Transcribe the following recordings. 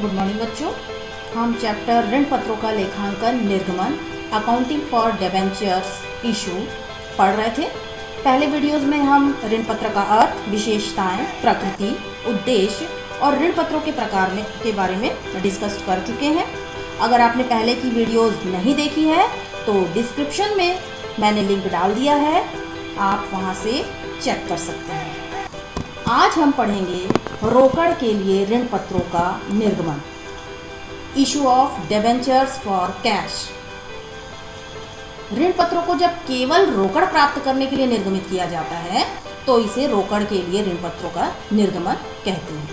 Good morning बच्चों। हम chapter ऋण पत्रों का लेखांकन निर्गमन अकाउंटिंग फॉर डिबेंचर्स इशू पढ़ रहे थे। पहले वीडियोस में हम ऋण पत्र का अर्थ, विशेषताएं, प्रकृति, उद्देश्य और ऋण पत्रों के प्रकार के बारे में डिस्कस कर चुके हैं। अगर आपने पहले की वीडियोस नहीं देखी है तो डिस्क्रिप्शन में मैंने लिंक डाल दिया है, आप वहां से चेक कर सकते हैं। आज हम पढ़ेंगे रोकड़ के लिए ऋण पत्रों का निर्गमन, issue of debentures for cash. ऋण पत्रों को जब केवल रोकड़ प्राप्त करने के लिए निर्गमित किया जाता है तो इसे रोकड़ के लिए ऋण पत्रों का निर्गमन कहते हैं।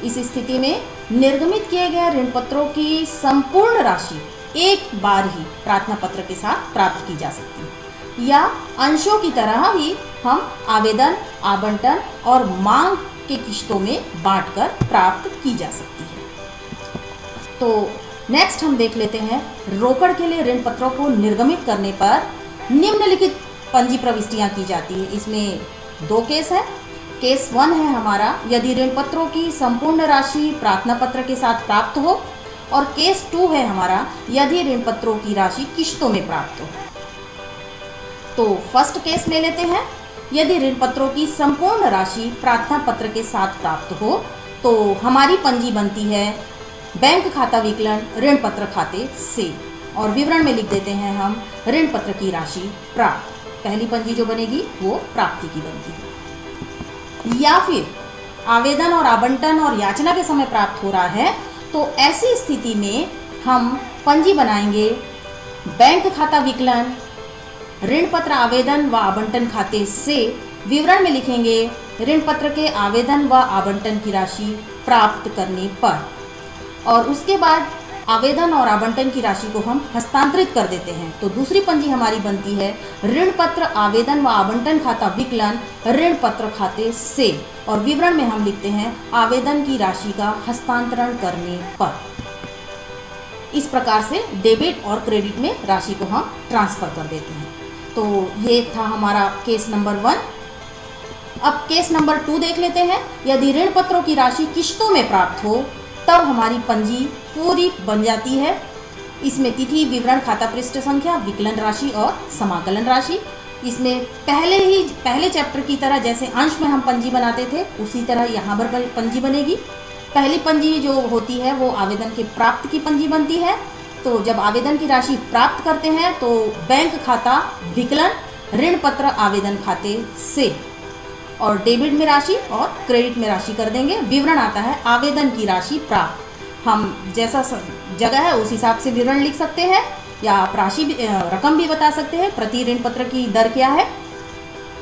इस स्थिति में निर्गमित किए गए ऋण पत्रों की संपूर्ण राशि एक बार ही प्रार्थना पत्र के साथ प्राप्त की जा सकती है या अंशों की तरह ही हम आवेदन, आवंटन और मांग के किस्तों में बांटकर प्राप्त की जा सकती है। तो नेक्स्ट हम देख लेते हैं रोकड़ के लिए ऋण पत्रों को निर्गमित करने पर निम्नलिखित पंजी प्रविष्टियां की जाती है। इसमें दो केस है। केस 1 है हमारा यदि ऋण पत्रों की संपूर्ण राशि प्रार्थना पत्र के साथ प्राप्त हो, और केस 2 है हमारा यदि ऋण पत्रों की राशि किस्तों में प्राप्त हो। तो फर्स्ट केस ले लेते हैं। यदि ऋण पत्रों की संपूर्ण राशि प्रार्थना पत्र के साथ प्राप्त हो तो हमारी पंजी बनती है बैंक खाता विकलन ऋण पत्र खाते से, और विवरण में लिख देते हैं हम ऋण पत्र की राशि प्राप्त। पहली पंजी जो बनेगी वो प्राप्ति की बनती है। या फिर आवेदन और आवंटन और याचना के समय प्राप्त हो रहा है तो ऐसी स्थिति में हम पंजी बनाएंगे बैंक खाता विकलन ऋण पत्र आवेदन व आवंटन खाते से। विवरण में लिखेंगे ऋण पत्र के आवेदन व आवंटन की राशि प्राप्त करने पर, और उसके बाद आवेदन और आवंटन की राशि को हम हस्तांतरित कर देते हैं। तो दूसरी पंजी हमारी बनती है ऋण पत्र आवेदन व आवंटन खाता विकलन ऋण पत्र खाते से, और विवरण में हम लिखते हैं आवेदन की राशि का हस्तांतरण करने पर। इस प्रकार से डेबिट और क्रेडिट में राशि को हम ट्रांसफर कर देते हैं। तो ये था हमारा केस नंबर 1। अब केस नंबर 2 देख लेते हैं। यदि ऋण पत्रों की राशि किस्तों में प्राप्त हो तब हमारी पंजी पूरी बन जाती है। इसमें तिथि, विवरण, खाता पृष्ठ संख्या, विकलन राशि और समाकलन राशि। इसमें पहले चैप्टर की तरह जैसे अंश में हम पंजी बनाते थे उसी तरह यहाँ पर पंजी बनेगी। पहली पंजी जो होती है वो आवेदन के प्राप्त की पंजी बनती है। तो जब आवेदन की राशि प्राप्त करते हैं तो बैंक खाता विकलन ऋण पत्र आवेदन खाते से, और डेबिट में राशि और क्रेडिट में राशि कर देंगे। विवरण आता है आवेदन की राशि प्राप्त। हम जैसा जगह है उस हिसाब से विवरण लिख सकते हैं या आप राशि रकम भी बता सकते हैं। प्रति ऋण पत्र की दर क्या है।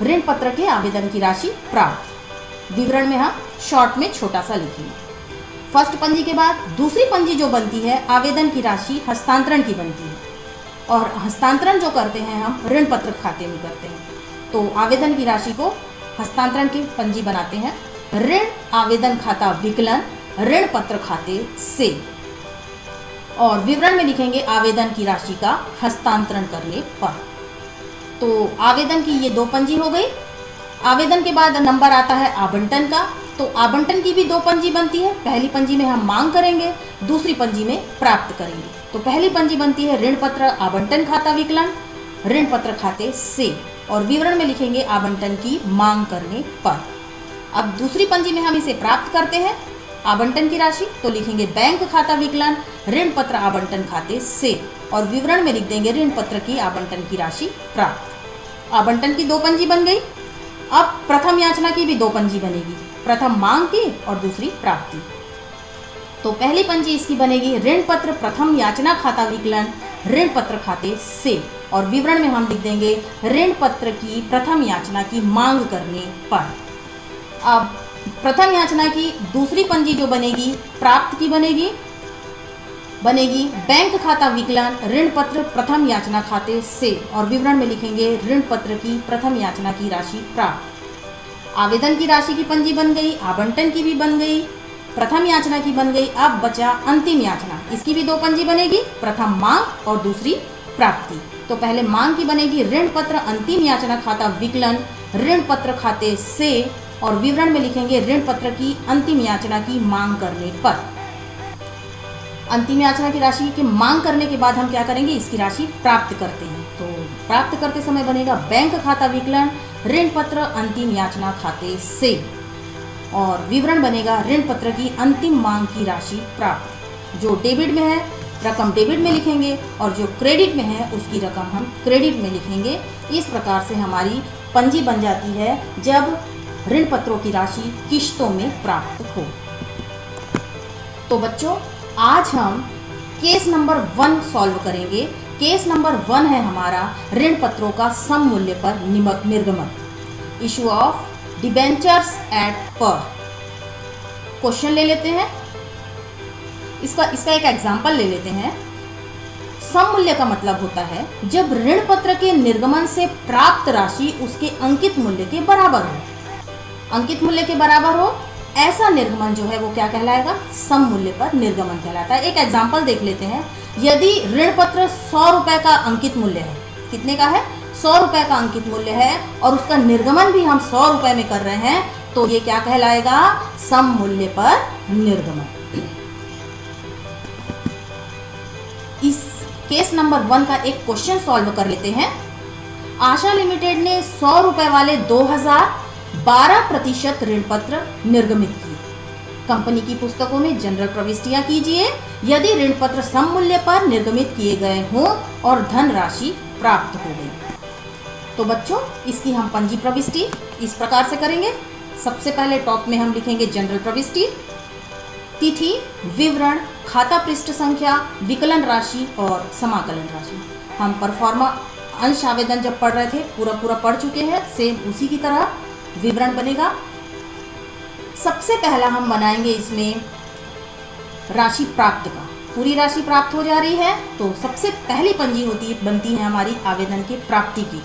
ऋण पत्र के आवेदन की राशि प्राप्त, विवरण में हम शॉर्ट में छोटा सा लिखेंगे। फर्स्ट पंजी के बाद दूसरी पंजी जो बनती है आवेदन की राशि हस्तांतरण की बनती है, और हस्तांतरण जो करते हैं हम ऋण पत्र खाते में करते हैं। तो आवेदन की राशि को हस्तांतरण की पंजी बनाते हैं ऋण आवेदन खाता विकलन ऋण पत्र खाते से, और विवरण में लिखेंगे आवेदन की राशि का हस्तांतरण करने पर। तो आवेदन की ये दो पंजी हो गई। आवेदन के बाद नंबर आता है आवंटन का। तो आवंटन की भी दो पंजी बनती है। पहली पंजी में हम मांग करेंगे, दूसरी पंजी में प्राप्त करेंगे। तो पहली पंजी बनती है ऋण पत्र आवंटन खाता विकलन ऋण पत्र खाते से, और विवरण में लिखेंगे आवंटन की मांग करने पर। अब दूसरी पंजी में हम इसे प्राप्त करते हैं आवंटन की राशि, तो लिखेंगे बैंक खाता विकलन ऋण पत्र आवंटन खाते से, और विवरण में लिख देंगे ऋण पत्र की आवंटन की राशि प्राप्त। आवंटन की दो पंजी बन गई। अब प्रथम याचना की भी दो पंजी बनेगी, प्रथम मांग की और दूसरी प्राप्ति। तो पहली पंजी इसकी बनेगी ऋण पत्र प्रथम याचना खाता विकलन ऋण पत्र खाते से, और विवरण में हम लिख देंगे ऋण पत्र की प्रथम याचना की मांग करने पर। अब प्रथम याचना की दूसरी पंजी जो बनेगी प्राप्त की बनेगी बैंक खाता विकलन ऋण पत्र प्रथम याचना खाते से, और विवरण में लिखेंगे ऋण पत्र की प्रथम याचना की राशि प्राप्त। आवेदन की राशि की पंजी बन गई, आवंटन की भी बन गई, प्रथम याचना की बन गई। अब बचा अंतिम याचना, इसकी भी दो पंजी बनेगी, प्रथम मांग और दूसरी प्राप्ति। तो पहले मांग की बनेगी ऋण पत्र अंतिम याचना खाता विकलन ऋण पत्र खाते से, और विवरण में लिखेंगे ऋण पत्र की अंतिम याचना की मांग करने पर। अंतिम याचना की राशि की मांग करने के बाद हम क्या करेंगे, इसकी राशि प्राप्त करते हैं। तो प्राप्त करते समय बनेगा बैंक खाता विकलन ऋण पत्र अंतिम याचना खाते से, और विवरण बनेगा ऋण पत्र की अंतिम मांग की राशि प्राप्त। जो डेबिट में है रकम डेबिट में लिखेंगे और जो क्रेडिट में है उसकी रकम हम क्रेडिट में लिखेंगे। इस प्रकार से हमारी पंजी बन जाती है जब ऋण पत्रों की राशि किश्तों में प्राप्त हो। तो बच्चों, आज हम केस नंबर 1 सॉल्व करेंगे। केस नंबर 1 है हमारा ऋण पत्रों का सम मूल्य पर निर्गमन, इशू ऑफ डिबेंचर्स एट पर। क्वेश्चन ले लेते हैं, इसका एक एग्जाम्पल ले लेते हैं। सम मूल्य का मतलब होता है जब ऋण पत्र के निर्गमन से प्राप्त राशि उसके अंकित मूल्य के बराबर हो। अंकित मूल्य के बराबर हो ऐसा निर्गमन जो है वो क्या कहलाएगा, सम मूल्य पर निर्गमन कहलाता है। एक एग्जाम्पल देख लेते हैं। यदि ऋण पत्र 100 रुपए का अंकित मूल्य है, कितने का है, 100 रुपए का अंकित मूल्य है, और उसका निर्गमन भी हम 100 रुपए में कर रहे हैं, तो ये क्या कहलाएगा, सम मूल्य पर निर्गमन। इस केस नंबर 1 का एक क्वेश्चन सॉल्व कर लेते हैं। आशा लिमिटेड ने 100 रुपए वाले 2012% ऋण पत्र निर्गमित किए। कंपनी की पुस्तकों में जनरल प्रविष्टियां कीजिए यदि ऋण पत्र सम मूल्य पर निर्गमित किए गए हों और धन राशि प्राप्त हो गई। तो बच्चों, इसकी हम पंजी प्रविष्टि इस प्रकार से करेंगे। सबसे पहले टॉप में हम लिखेंगे जनरल प्रविष्टि, तिथि, विवरण, खाता पृष्ठ संख्या, विकलन राशि और समाकलन राशि। हम परफॉर्मा अंश आवेदन जब पढ़ रहे थे पूरा पढ़ चुके हैं, सेम उसी की तरह विवरण बनेगा। सबसे पहला हम बनाएंगे इसमें राशि प्राप्त का। पूरी राशि प्राप्त हो जा रही है तो सबसे पहली पंजी बनती है हमारी आवेदन के प्राप्ति की।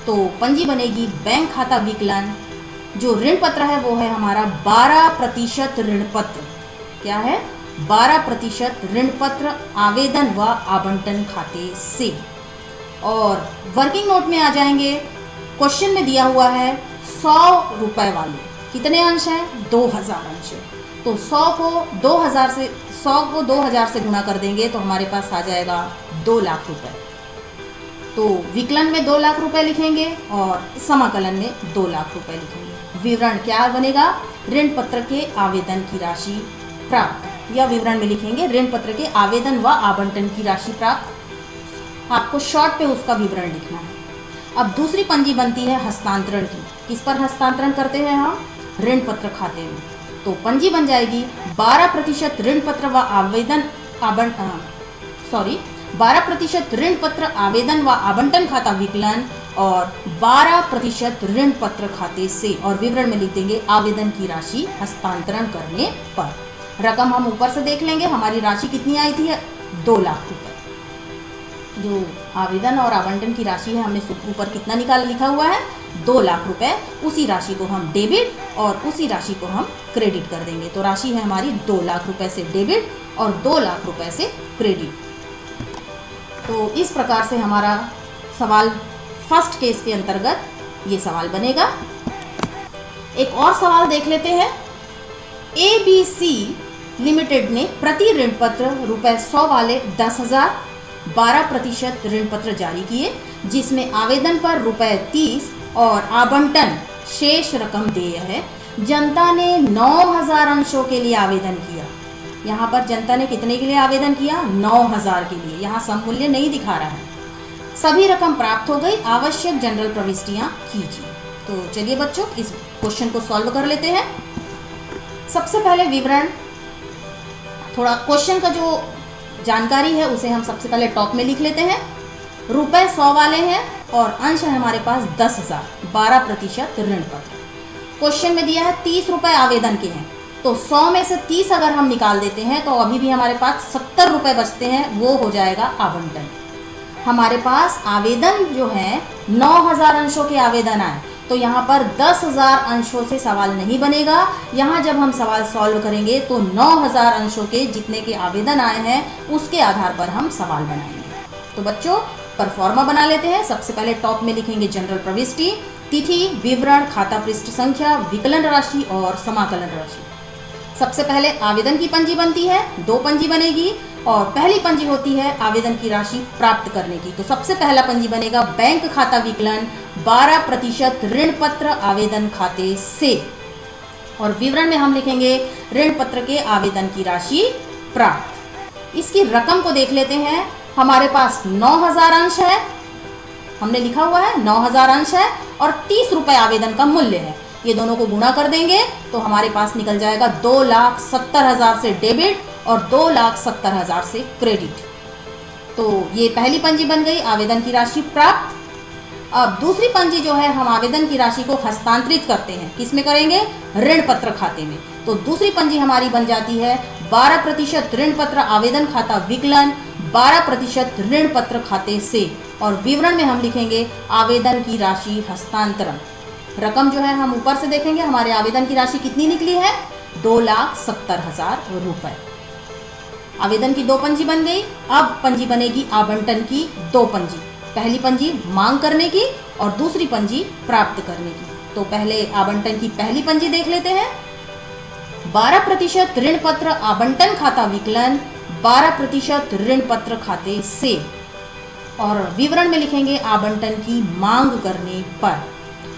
तो पंजी बनेगी बैंक खाता विकलन, जो ऋण पत्र है वो है हमारा 12% ऋण पत्र। क्या है, 12% ऋण पत्र आवेदन व आवंटन खाते से। और वर्किंग नोट में आ जाएंगे। क्वेश्चन में दिया हुआ है 100 रुपए वाले कितने अंश हैं, 2000 अंश। तो 100 को 2000 से गुणा कर देंगे तो हमारे पास आ जाएगा 2 लाख रुपए। तो विकलन में 2 लाख रुपए लिखेंगे और समाकलन में 2 लाख रुपए लिखेंगे। विवरण क्या बनेगा, ऋण पत्र के आवेदन की राशि प्राप्त, या विवरण में लिखेंगे ऋण पत्र के आवेदन व आवंटन की राशि प्राप्त। आपको शॉर्ट पे उसका विवरण लिखना है। अब दूसरी पंजी बनती है हस्तांतरण की। किस पर हस्तांतरण करते हैं हम, ऋण पत्र खाते में। तो पंजी बन जाएगी 12% ऋण पत्र व आवेदन 12% ऋण पत्र आवेदन व आवंटन खाता विकलन और 12% ऋण पत्र खाते से, और विवरण में लिख देंगे आवेदन की राशि हस्तांतरण करने पर। रकम हम ऊपर से देख लेंगे, हमारी राशि कितनी आई थी, 2 लाख रुपए। जो आवेदन और आवंटन की राशि है हमने ऊपर कितना लिखा हुआ है, 2 लाख रुपए। उसी राशि को हम डेबिट और उसी राशि को हम क्रेडिट कर देंगे। तो राशि है हमारी 2 लाख रुपए से डेबिट और 2 लाख रुपए से क्रेडिट। तो इस प्रकार से हमारा सवाल फर्स्ट केस के अंतर्गत ये सवाल बनेगा। एक और सवाल देख लेते हैं। ABC लिमिटेड ने प्रति ऋण पत्र रुपए 100 वाले 10,000 12% ऋण पत्र जारी किए, जिसमें आवेदन पर रुपए 30 और आवंटन शेष रकम देय है। जनता ने 9,000 अंशों के लिए आवेदन किया। यहाँ पर जनता ने कितने के लिए आवेदन किया, 9,000 के लिए। यहाँ सम मूल्य नहीं दिखा रहा है। सभी रकम प्राप्त हो गई, आवश्यक जनरल प्रविष्टियां कीजिए। तो चलिए बच्चों, इस क्वेश्चन को सॉल्व कर लेते हैं। सबसे पहले विवरण, थोड़ा क्वेश्चन का जो जानकारी है उसे हम सबसे पहले टॉप में लिख लेते हैं। रुपए 100 वाले हैं और अंश है हमारे पास 10,000, 12% ऋण पत्र। क्वेश्चन में दिया है 30 रुपए आवेदन के हैं, तो 100 में से 30 अगर हम निकाल देते हैं तो अभी भी हमारे पास 70 रुपए बचते हैं, वो हो जाएगा आवंटन। हमारे पास आवेदन जो है 9,000 अंशों के आवेदन आए, तो यहाँ पर 10,000 अंशों से सवाल नहीं बनेगा। यहाँ जब हम सवाल सॉल्व करेंगे तो 9,000 अंशों के जितने के आवेदन आए हैं उसके आधार पर हम सवाल बनाएंगे। तो बच्चों, परफॉर्मा बना लेते हैं। सबसे पहले टॉप में लिखेंगे जनरल प्रविष्टि, तिथि, विवरण, खाता पृष्ठ संख्या, विकलन राशि और समाकलन राशि। सबसे पहले आवेदन की पंजी बनती है, 2 पंजी बनेगी। और पहली पंजी होती है आवेदन की राशि प्राप्त करने की। तो सबसे पहला पंजी बनेगा बैंक खाता विकलन 12% ऋण पत्र आवेदन खाते से, और विवरण में हम लिखेंगे ऋण पत्र के आवेदन की राशि प्राप्त। इसकी रकम को देख लेते हैं। हमारे पास 9000 अंश है, हमने लिखा हुआ है 9000 अंश है और 30 रुपए आवेदन का मूल्य है। ये दोनों को गुणा कर देंगे तो हमारे पास निकल जाएगा 2,70,000 से डेबिट और 2,70,000 से क्रेडिट। तो ये पहली पंजी बन गई आवेदन की राशि प्राप्त। अब दूसरी पंजी जो है, हम आवेदन की राशि को हस्तांतरित करते हैं, किसमें करेंगे? ऋण पत्र खाते में। तो दूसरी पंजी हमारी बन जाती है 12% ऋण पत्र आवेदन खाता विकलन 12% ऋण पत्र खाते से, और विवरण में हम लिखेंगे आवेदन की राशि हस्तांतरण। रकम जो है हम ऊपर से देखेंगे, हमारे आवेदन की राशि कितनी निकली है? 2,70,000 रुपए। आवेदन की 2 पंजी बन गई। अब पंजी बनेगी आवंटन की 2 पंजी। पहली पंजी मांग करने की और दूसरी पंजी प्राप्त करने की। तो पहले आवंटन की पहली पंजी देख लेते हैं। 12% ऋण पत्र आवंटन खाता विकलन 12% ऋण पत्र खाते से, और विवरण में लिखेंगे आवंटन की मांग करने पर।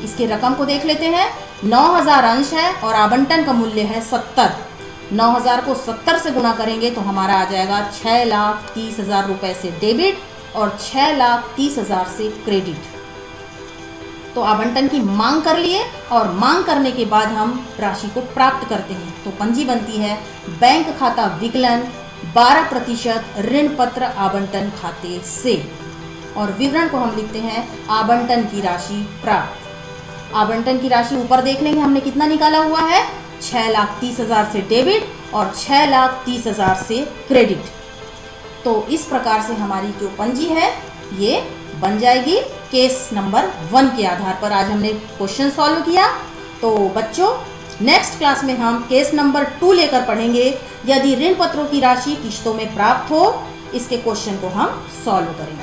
इसके रकम को देख लेते हैं। 9000 अंश है और आवंटन का मूल्य है 70। 9000 को 70 से गुणा करेंगे तो हमारा आ जाएगा 6,30,000 रुपए से डेबिट और 6,30,000 से क्रेडिट। तो आवंटन की मांग कर लिए और मांग करने के बाद हम राशि को प्राप्त करते हैं। तो पंजी बनती है बैंक खाता विकलन 12% ऋण पत्र आवंटन खाते से, और विवरण को हम लिखते हैं आवंटन की राशि प्राप्त। आवंटन की राशि ऊपर देख लेंगे, हमने कितना निकाला हुआ है? 6,30,000 से डेबिट और 6,30,000 से क्रेडिट। तो इस प्रकार से हमारी जो पंजी है ये बन जाएगी केस नंबर 1 के आधार पर। आज हमने क्वेश्चन सॉल्व किया। तो बच्चों, नेक्स्ट क्लास में हम केस नंबर 2 लेकर पढ़ेंगे। यदि ऋण पत्रों की राशि किश्तों में प्राप्त हो, इसके क्वेश्चन को हम सॉल्व करेंगे।